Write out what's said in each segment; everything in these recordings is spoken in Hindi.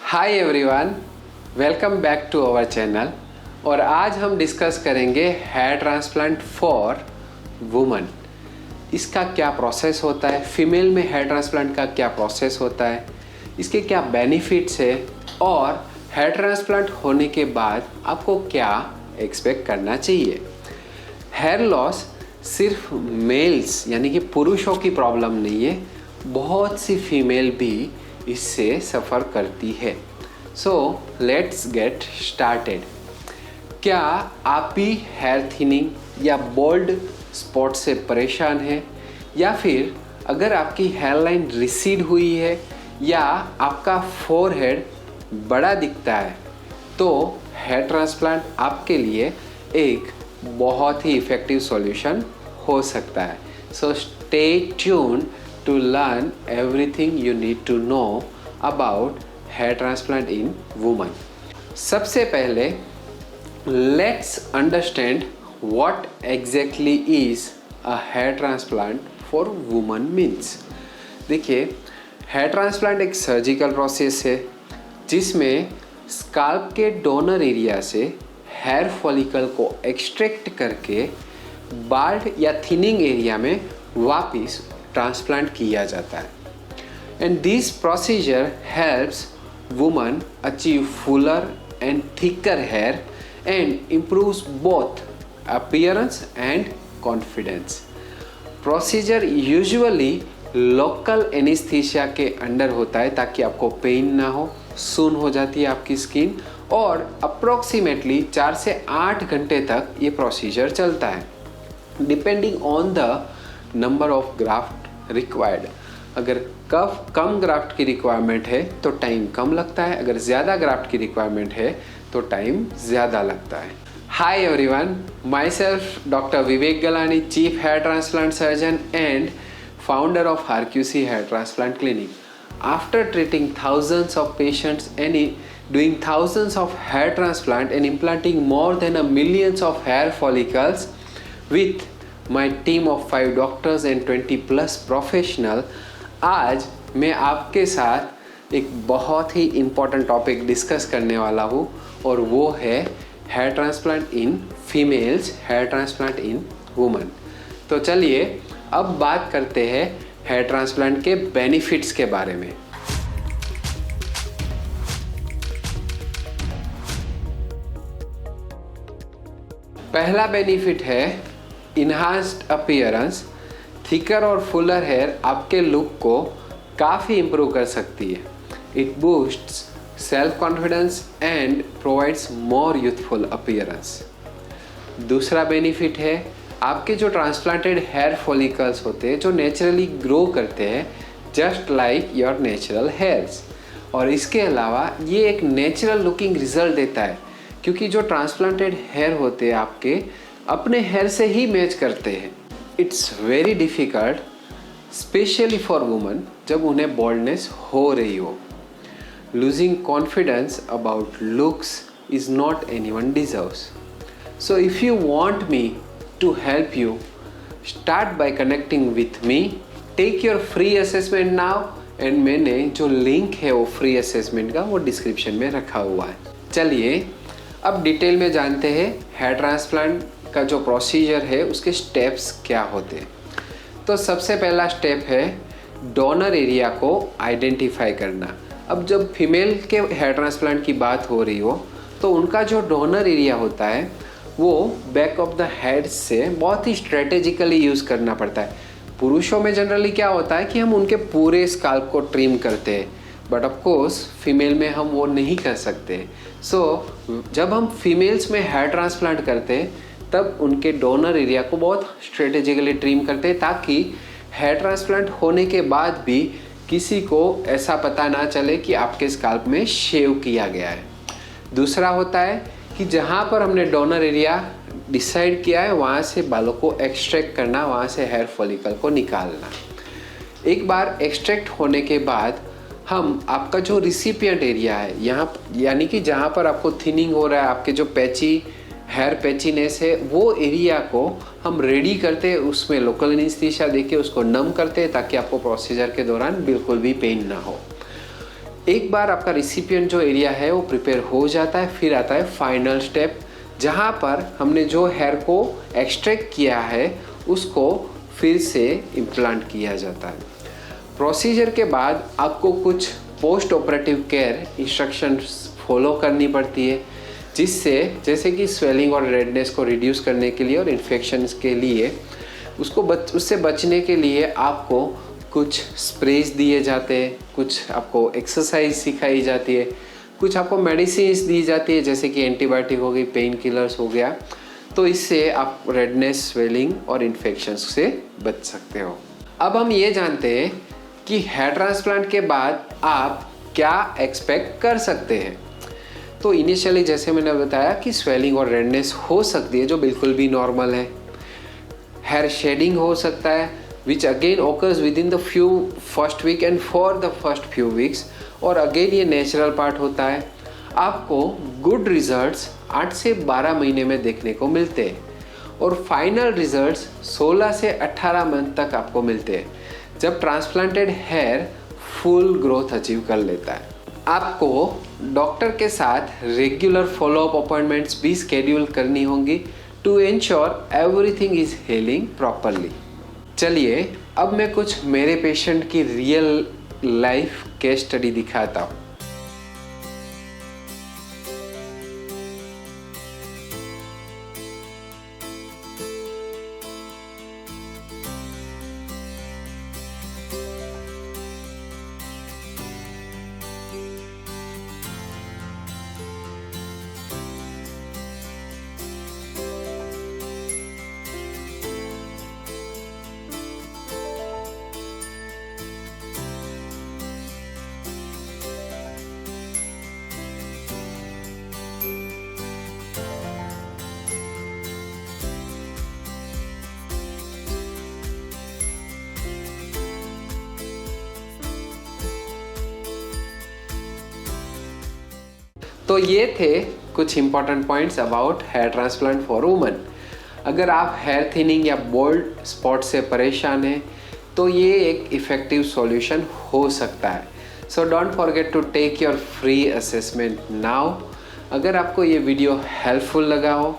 Hi everyone, welcome back to our channel. और आज हम डिस्कस करेंगे हेयर ट्रांसप्लांट फॉर वुमन। इसका क्या प्रोसेस होता है, फीमेल में हेयर ट्रांसप्लांट का क्या प्रोसेस होता है, इसके क्या बेनिफिट्स है और हेयर ट्रांसप्लांट होने के बाद आपको क्या एक्सपेक्ट करना चाहिए। हेयर लॉस सिर्फ मेल्स यानी कि पुरुषों की प्रॉब्लम नहीं है, बहुत सी फीमेल भी इससे सफ़र करती है। So let's get started. क्या आप भी हेयर थिनिंग या बोल्ड स्पॉट से परेशान हैं, या फिर अगर आपकी हेयर लाइन रिसीड हुई है या आपका फोरहेड बड़ा दिखता है तो हेयर ट्रांसप्लांट आपके लिए एक बहुत ही इफ़ेक्टिव सॉल्यूशन हो सकता है। So stay tuned to learn everything you need to know about hair transplant in women. सबसे पहले let's understand what exactly is a hair transplant for women means. देखिए, हेयर ट्रांसप्लांट एक सर्जिकल प्रोसेस है जिसमें स्काल्प के डोनर एरिया से हेयर फॉलिकल को एक्सट्रैक्ट करके बाल्ड या थिनिंग एरिया में वापस ट्रांसप्लांट किया जाता है। And this procedure helps women achieve fuller and thicker hair and improves both appearance and confidence. Procedure usually local anaesthesia के अंडर होता है ताकि आपको पेन ना हो, सून हो जाती है आपकी स्किन, और अप्रोक्सीमेटली 4 से 8 घंटे तक ये प्रोसीजर चलता है depending on the number of graft required. अगर कम ग्राफ्ट की रिक्वायरमेंट है तो टाइम कम लगता है, अगर ज़्यादा ग्राफ्ट की रिक्वायरमेंट है तो टाइम ज़्यादा लगता है। Hi everyone, myself doctor Vivek Galani, chief hair transplant surgeon and founder of RQC hair transplant clinic. After treating thousands of patients and doing thousands of hair transplant and implanting more than a millions of hair follicles with my team of 5 doctors and 20 plus professional, आज मैं आपके साथ एक बहुत ही इम्पॉर्टेंट टॉपिक डिस्कस करने वाला हूँ और वो है hair transplant in females, hair transplant in women. तो चलिए अब बात करते हैं हेयर ट्रांसप्लांट के बेनिफिट्स के बारे में। पहला बेनिफिट है इन्हांस्ड अपीयरेंस। थिकर और फुलर हेयर आपके लुक को काफ़ी इम्प्रूव कर सकती है। It boosts self confidence and provides more youthful appearance. दूसरा बेनिफिट है आपके जो ट्रांसप्लांटेड हेयर फॉलिकल्स होते हैं जो नेचुरली ग्रो करते हैं just like your natural hairs, और इसके अलावा ये एक नेचुरल लुकिंग रिजल्ट देता है क्योंकि जो ट्रांसप्लांटेड हेयर होते हैं आपके अपने हेयर से ही मैच करते हैं। It's very difficult specially for woman जब उन्हें बॉल्डनेस हो रही हो। Losing confidence about looks is not anyone deserves. So if you want me to help you, start by connecting with me. Take your free assessment now, and मैंने जो लिंक है वो फ्री असेसमेंट का वो डिस्क्रिप्शन में रखा हुआ है। चलिए अब डिटेल में जानते हैं हेयर ट्रांसप्लांट का जो प्रोसीजर है उसके स्टेप्स क्या होते हैं। तो सबसे पहला स्टेप है डोनर एरिया को आइडेंटिफाई करना। अब जब फीमेल के हेयर ट्रांसप्लांट की बात हो रही हो तो उनका जो डोनर एरिया होता है वो बैक ऑफ द हेड से बहुत ही स्ट्रेटेजिकली यूज़ करना पड़ता है। पुरुषों में जनरली क्या होता है कि हम उनके पूरे स्काल्प को ट्रिम करते हैं, बट ऑफ कोर्स फीमेल में हम वो नहीं कर सकते। सो जब हम फीमेल्स में हेयर ट्रांसप्लांट करते हैं तब उनके डोनर एरिया को बहुत स्ट्रेटेजिकली ट्रिम करते हैं ताकि हेयर ट्रांसप्लांट होने के बाद भी किसी को ऐसा पता ना चले कि आपके स्काल्प में शेव किया गया है। दूसरा होता है कि जहाँ पर हमने डोनर एरिया डिसाइड किया है वहाँ से बालों को एक्सट्रैक्ट करना, वहाँ से हेयर फॉलिकल को निकालना। एक बार एक्सट्रैक्ट होने के बाद हम आपका जो रिसिपिएंट एरिया है यहाँ यानी कि जहाँ पर आपको थिनिंग हो रहा है, आपके जो हेयर पैचीनेस है वो एरिया को हम रेडी करते हैं, उसमें लोकल एनेस्थीसिया देके उसको नम करते हैं ताकि आपको प्रोसीजर के दौरान बिल्कुल भी पेन ना हो। एक बार आपका रिसिपिएंट जो एरिया है वो प्रिपेयर हो जाता है, फिर आता है फाइनल स्टेप, जहाँ पर हमने जो हेयर को एक्सट्रैक्ट किया है उसको फिर से इम्प्लांट किया जाता है। प्रोसीजर के बाद आपको कुछ post operative care instructions follow करनी पड़ती है, जिससे जैसे कि स्वेलिंग और रेडनेस को रिड्यूस करने के लिए और इन्फेक्शंस के लिए उससे बचने के लिए आपको कुछ स्प्रेज दिए जाते हैं, कुछ आपको एक्सरसाइज सिखाई जाती है, कुछ आपको मेडिसिन्स दी जाती है जैसे कि एंटीबायोटिक हो गई, पेन किलर्स हो गया। तो इससे आप रेडनेस, स्वेलिंग और इन्फेक्शंस से बच सकते हो। अब हम ये जानते हैं कि हेयर ट्रांसप्लांट के बाद आप क्या एक्सपेक्ट कर सकते हैं। तो इनिशियली जैसे मैंने बताया कि स्वेलिंग और रेडनेस हो सकती है, जो बिल्कुल भी नॉर्मल है। हेयर शेडिंग हो सकता है, which again occurs within the first week and for the first few weeks, और अगेन ये नेचुरल पार्ट होता है। आपको गुड रिजल्ट्स 8 से 12 महीने में देखने को मिलते हैं और फाइनल रिजल्ट्स 16 से 18 मंथ तक आपको मिलते हैं, जब transplanted hair full growth achieve कर लेता है। आपको डॉक्टर के साथ रेगुलर फॉलोअप अपॉइंटमेंट्स भी स्केड्यूल करनी होंगी to ensure everything is healing properly. चलिए अब मैं कुछ मेरे पेशेंट की रियल लाइफ केस स्टडी दिखाता हूँ। तो ये थे कुछ important points about hair transplant for women. अगर आप हेयर थिनिंग या बोल्ड स्पॉट से परेशान हैं तो ये एक इफ़ेक्टिव सॉल्यूशन हो सकता है। So don't forget to take your free assessment now. अगर आपको ये वीडियो हेल्पफुल लगा हो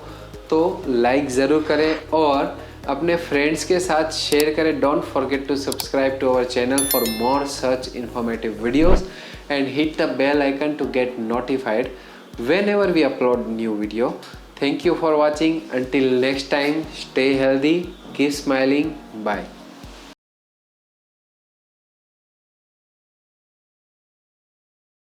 तो लाइक ज़रूर करें और अपने फ्रेंड्स के साथ शेयर करें। Don't forget to subscribe to our channel for more such informative videos and hit the bell icon to get notified whenever we upload new video. Thank you for watching. Until next time, stay healthy, keep smiling. Bye.